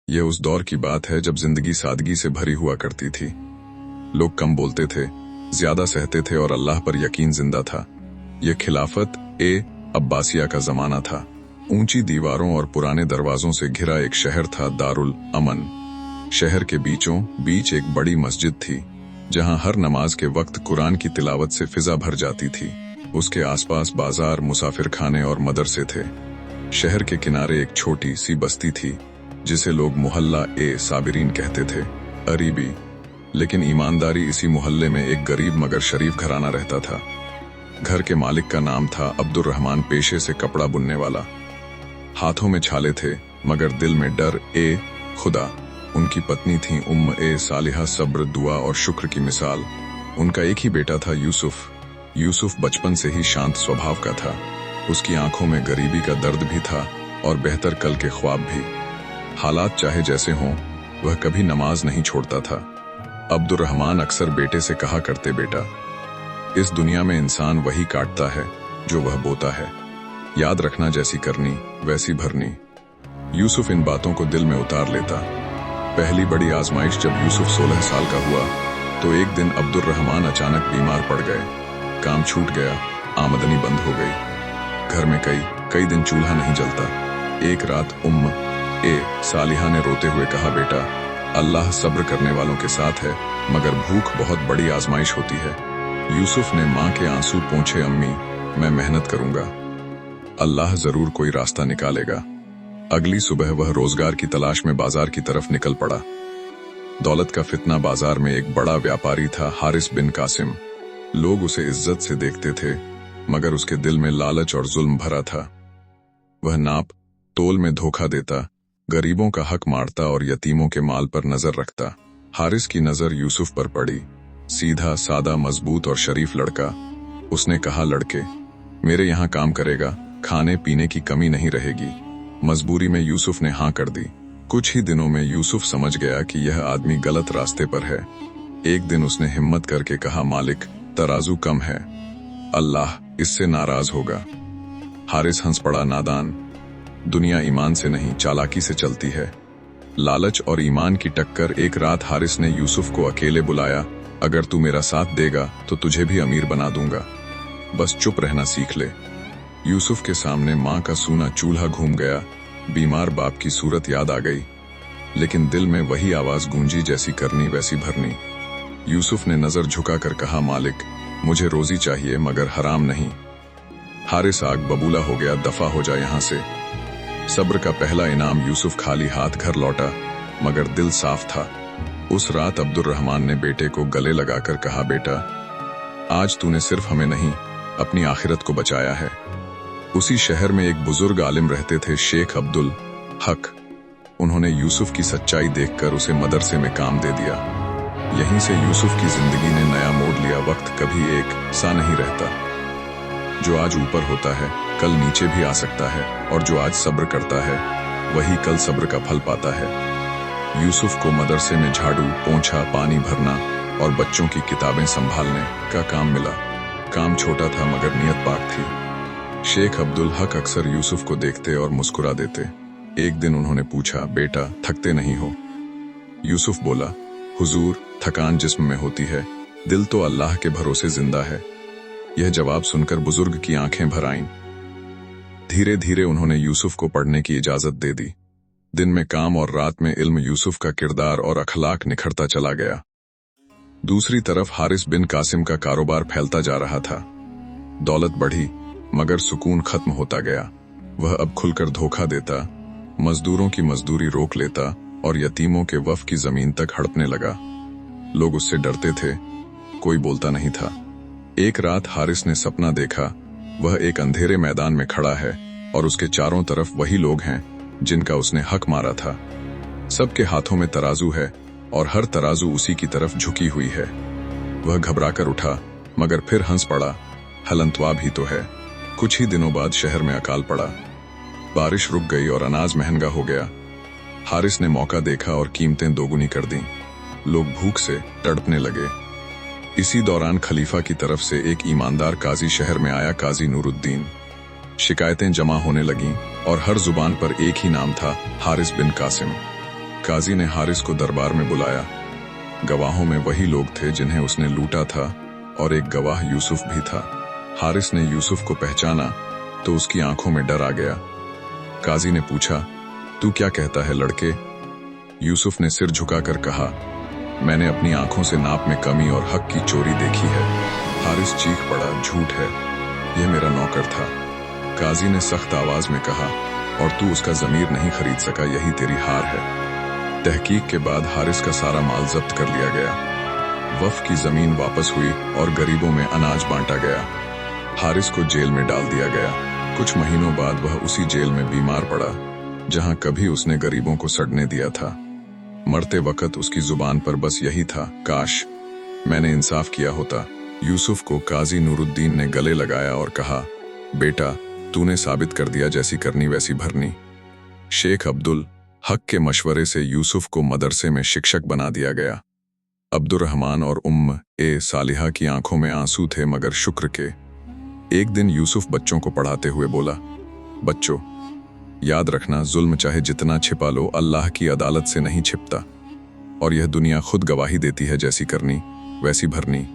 यह उस दौर की बात है जब जिंदगी सादगी से भरी हुआ करती थी। लोग कम बोलते थे, ज्यादा सहते थे और अल्लाह पर यकीन जिंदा था। यह खिलाफत अब्बासिया का जमाना था। ऊंची दीवारों और पुराने दरवाजों से घिरा एक शहर था, दारुल अमन। शहर के बीचों बीच एक बड़ी मस्जिद थी, जहां हर नमाज के वक्त कुरान की तिलावत से फिजा भर जाती थी। उसके आसपास बाजार, मुसाफिर खाने और मदरसे थे। शहर के किनारे एक छोटी सी बस्ती थी, जिसे लोग मोहल्ला साबिरीन कहते थे, अरीबी। लेकिन ईमानदारी इसी मोहल्ले में एक गरीब मगर शरीफ घराना रहता था। घर के मालिक का नाम था अब्दुल रहमान, पेशे से कपड़ा बुनने वाला। हाथों में छाले थे मगर दिल में डर खुदा। उनकी पत्नी थी सालिहा, सब्र, दुआ और शुक्र की मिसाल। उनका एक ही बेटा था, यूसुफ। यूसुफ बचपन से ही शांत स्वभाव का था। उसकी आंखों में गरीबी का दर्द भी था और बेहतर कल के ख्वाब भी। हालात चाहे जैसे हों, वह कभी नमाज नहीं छोड़ता था। अब्दुल रहमान अक्सर बेटे से कहा करते, बेटा, इस दुनिया में इंसान वही काटता है जो वह बोता है। याद रखना, जैसी करनी वैसी भरनी। यूसुफ इन बातों को दिल में उतार लेता। पहली बड़ी आजमाइश जब यूसुफ 16 साल का हुआ तो एक दिन अब्दुल रहमान अचानक बीमार पड़ गए। काम छूट गया, आमदनी बंद हो गई। घर में कई दिन चूल्हा नहीं जलता। एक रात सालिहा ने रोते हुए कहा, बेटा, अल्लाह सब्र करने वालों के साथ है, मगर भूख बहुत बड़ी आजमाइश होती है। यूसुफ ने मां के आंसू पोंछे, अम्मी, मैं मेहनत करूंगा, अल्लाह जरूर कोई रास्ता निकालेगा। अगली सुबह वह रोजगार की तलाश में बाजार की तरफ निकल पड़ा। दौलत का फितना बाजार में एक बड़ा व्यापारी था, हारिस बिन कासिम। लोग उसे इज्जत से देखते थे, मगर उसके दिल में लालच और जुल्म भरा था। वह नाप तोल में धोखा देता, गरीबों का हक मारता और यतीमों के माल पर नजर रखता। हारिस की नजर यूसुफ पर पड़ी। सीधा सादा, मजबूत और शरीफ लड़का। उसने कहा, लड़के, मेरे यहाँ काम करेगा, खाने पीने की कमी नहीं रहेगी। मजबूरी में यूसुफ ने हाँ कर दी। कुछ ही दिनों में यूसुफ समझ गया कि यह आदमी गलत रास्ते पर है। एक दिन उसने हिम्मत करके कहा, मालिक, तराजू कम है, अल्लाह इससे नाराज होगा। हारिस हंस पड़ा, नादान, दुनिया ईमान से नहीं चालाकी से चलती है। लालच और ईमान की टक्कर। एक रात हारिस ने यूसुफ को अकेले बुलाया, अगर तू मेरा साथ देगा तो तुझे भी अमीर बना दूंगा, बस चुप रहना सीख ले। यूसुफ के सामने मां का सूना चूल्हा घूम गया। बीमार बाप की सूरत याद आ गई, लेकिन दिल में वही आवाज गूंजी, जैसी करनी वैसी भरनी। यूसुफ ने नजर झुकाकर कहा, मालिक, मुझे रोजी चाहिए मगर हराम नहीं। हारिस आग बबूला हो गया, दफा हो जा यहां से। सब्र का पहला इनाम। यूसुफ खाली हाथ घर लौटा, मगर दिल साफ था। उस रात अब्दुल रहमान ने बेटे को गले लगाकर कहा, बेटा, आज तूने सिर्फ हमें नहीं, अपनी आखिरत को बचाया है। उसी शहर में एक बुजुर्ग आलिम रहते थे, शेख अब्दुल हक। उन्होंने यूसुफ की सच्चाई देखकर उसे मदरसे में काम दे दिया। यहीं से यूसुफ की जिंदगी ने नया मोड़ लिया। वक्त कभी एक सा नहीं रहता। जो आज ऊपर होता है, कल नीचे भी आ सकता है, और जो आज सब्र करता है, वही कल सब्र का फल पाता है। यूसुफ को मदरसे में झाड़ू, पोंछा, पानी भरना और बच्चों की किताबें संभालने का काम मिला। काम छोटा था मगर नियत पाक थी। शेख अब्दुल हक अक्सर यूसुफ को देखते और मुस्कुरा देते। एक दिन उन्होंने पूछा, बेटा, थकते नहीं हो? यूसुफ बोला, हुजूर, थकान जिस्म में होती है, दिल तो अल्लाह के भरोसे जिंदा है। यह जवाब सुनकर बुजुर्ग की आंखें भर आईं। धीरे धीरे उन्होंने यूसुफ को पढ़ने की इजाजत दे दी। दिन में काम और रात में इल्म। यूसुफ का किरदार और अखलाक निखरता चला गया। दूसरी तरफ हारिस बिन कासिम का कारोबार फैलता जा रहा था। दौलत बढ़ी मगर सुकून खत्म होता गया। वह अब खुलकर धोखा देता, मजदूरों की मजदूरी रोक लेता और यतीमों के वफ की जमीन तक हड़पने लगा। लोग उससे डरते थे, कोई बोलता नहीं था। एक रात हारिस ने सपना देखा, वह एक अंधेरे मैदान में खड़ा है और उसके चारों तरफ वही लोग हैं जिनका उसने हक मारा था। सबके हाथों में तराजू है और हर तराजू उसी की तरफ झुकी हुई है। वह घबराकर उठा मगर फिर हंस पड़ा, हलंतवा भी तो है। कुछ ही दिनों बाद शहर में अकाल पड़ा। बारिश रुक गई और अनाज महंगा हो गया। हारिस ने मौका देखा और कीमतें दोगुनी कर दी। लोग भूख से तड़पने लगे। इसी दौरान खलीफा की तरफ से एक ईमानदार काजी शहर में आया, काजी नूरुद्दीन। शिकायतें जमा होने लगीं और हर जुबान पर एक ही नाम था, हारिस बिन कासिम। काजी ने हारिस को दरबार में बुलाया। गवाहों में वही लोग थे जिन्हें उसने लूटा था और एक गवाह यूसुफ भी था। हारिस ने यूसुफ को पहचाना तो उसकी आंखों में डर आ गया। काजी ने पूछा, तू क्या कहता है लड़के? यूसुफ ने सिर झुकाकर कहा, मैंने अपनी आंखों से नाप में कमी और हक की चोरी देखी है। हारिस चीख पड़ा, झूठ है, यह मेरा नौकर था। काजी ने सख्त आवाज में कहा, और तू उसका जमीर नहीं खरीद सका, यही तेरी हार है। तहकीक के बाद हारिस का सारा माल जब्त कर लिया गया। वफ की जमीन वापस हुई और गरीबों में अनाज बांटा गया। हारिस को जेल में डाल दिया गया। कुछ महीनों बाद वह उसी जेल में बीमार पड़ा जहां कभी उसने गरीबों को सड़ने दिया था। मरते वक्त उसकी जुबान पर बस यही था, काश मैंने इंसाफ किया होता। यूसुफ को काजी नूरुद्दीन ने गले लगाया और कहा, बेटा तूने साबित कर दिया, जैसी करनी वैसी भरनी। शेख अब्दुल हक के मशवरे से यूसुफ को मदरसे में शिक्षक बना दिया गया। अब्दुर्रहमान और ए सालिहा की आंखों में आंसू थे मगर शुक्र के। एक दिन यूसुफ बच्चों को पढ़ाते हुए बोला, बच्चों याद रखना, जुल्म चाहे जितना छिपा लो, अल्लाह की अदालत से नहीं छिपता, और यह दुनिया खुद गवाही देती है, जैसी करनी वैसी भरनी।